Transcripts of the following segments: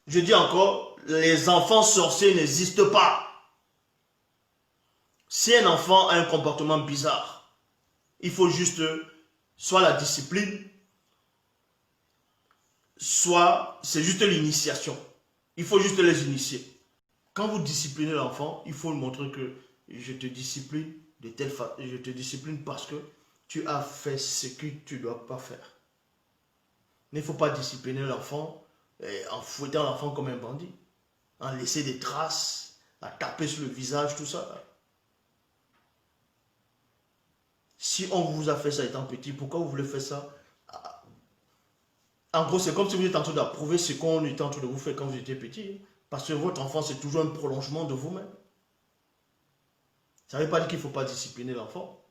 Je dis encore, les enfants sorciers n'existent pas. Si un enfant a un comportement bizarre, il faut juste soit la discipline, soit c'est juste l'initiation. Il faut juste les initier. Quand vous disciplinez l'enfant, il faut lui montrer que je te discipline de telle façon, je te discipline parce que tu as fait ce que tu ne dois pas faire. Mais il ne faut pas discipliner l'enfant en fouettant l'enfant comme un bandit, en laissant des traces, à taper sur le visage, tout ça. Si on vous a fait ça étant petit, pourquoi vous voulez faire ça? En gros, c'est comme si vous étiez en train d'approuver ce qu'on était en train de vous faire quand vous étiez petit. Parce que votre enfant, c'est toujours un prolongement de vous-même. Ça ne veut pas dire qu'il ne faut pas discipliner l'enfant.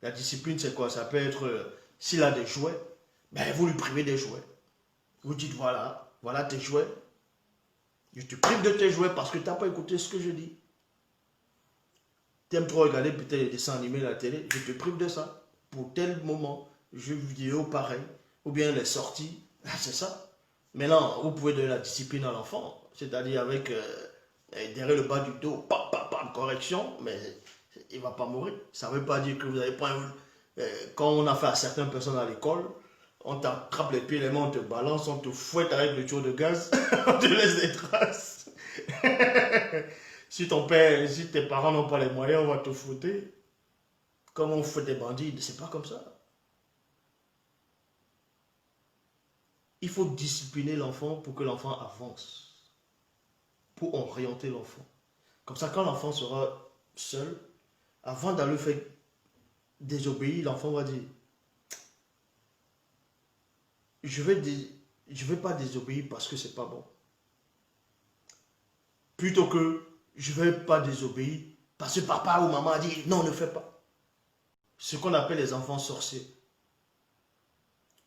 La discipline, c'est quoi? Ça peut être, s'il a des jouets, ben vous lui privez des jouets. Vous dites, voilà, voilà tes jouets. Je te prive de tes jouets parce que tu n'as pas écouté ce que je dis. Tu aimes trop regarder peut-être les dessins animés à la télé, je te prive de ça. Pour tel moment, jeux vidéo pareil, ou bien les sorties, c'est ça. Maintenant, vous pouvez donner la discipline à l'enfant, c'est-à-dire avec derrière le bas du dos, pam, pam, pam, correction, mais il ne va pas mourir. Ça ne veut pas dire que vous avez pas... quand on a fait à certaines personnes à l'école, on t'attrape les pieds, les mains, on te balance, on te fouette avec le tuyau de gaz, on te laisse des traces. Si ton père, si tes parents n'ont pas les moyens, on va te fouetter. Comme on fout des bandits, c'est pas comme ça. Il faut discipliner l'enfant pour que l'enfant avance. Pour orienter l'enfant. Comme ça, quand l'enfant sera seul, avant d'aller faire désobéir, l'enfant va dire, je vais pas désobéir parce que c'est pas bon. Plutôt que je vais pas désobéir parce que papa ou maman a dit non, ne fais pas. Ce qu'on appelle les enfants sorciers.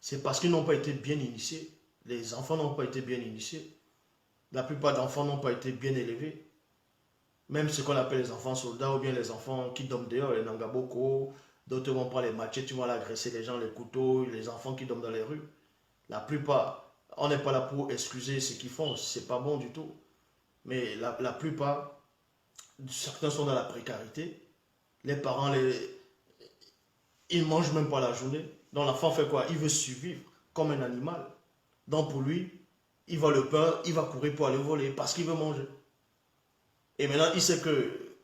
C'est parce qu'ils n'ont pas été bien initiés. Les enfants n'ont pas été bien initiés. La plupart d'enfants n'ont pas été bien élevés. Même ce qu'on appelle les enfants soldats ou bien les enfants qui dorment dehors, les nangaboko, d'autres vont prendre les machettes, ils vont aller agresser les gens, les couteaux, les enfants qui dorment dans les rues. La plupart, on n'est pas là pour excuser ce qu'ils font, c'est pas bon du tout. Mais la plupart, certains sont dans la précarité. Les parents, ils ne mangent même pas la journée. Donc l'enfant fait quoi? Il veut survivre comme un animal. Donc pour lui, il voit le pain, il va courir pour aller voler parce qu'il veut manger. Et maintenant, il sait que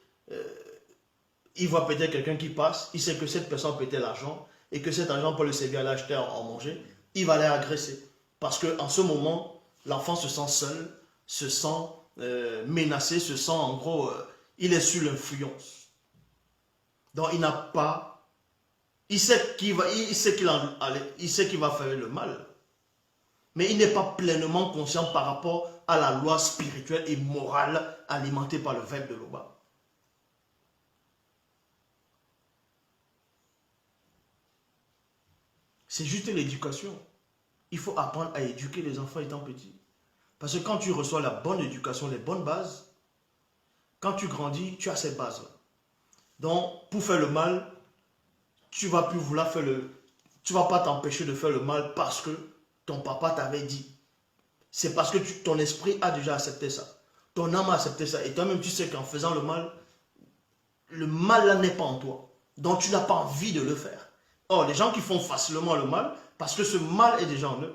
il voit peut-être quelqu'un qui passe, il sait que cette personne peut être l'argent et que cet argent peut le servir à l'acheter en manger, il va aller agresser. Parce qu'en ce moment, l'enfant se sent seul, se sent menacé, se sent en gros, il est sous l'influence. Donc il n'a pas, il sait qu'il va, il sait qu'il va faire le mal, mais il n'est pas pleinement conscient par rapport à la loi spirituelle et morale alimentée par le verbe de l'Oba. C'est juste l'éducation. Il faut apprendre à éduquer les enfants étant petits. Parce que quand tu reçois la bonne éducation, les bonnes bases, quand tu grandis, tu as ces bases-là. Donc, pour faire le mal, tu ne vas plus vouloir faire le... Tu ne vas pas t'empêcher de faire le mal parce que ton papa t'avait dit. C'est parce que ton esprit a déjà accepté ça. Ton âme a accepté ça. Et toi-même, tu sais qu'en faisant le mal là n'est pas en toi. Donc, tu n'as pas envie de le faire. Or, les gens qui font facilement le mal, parce que ce mal est déjà en eux,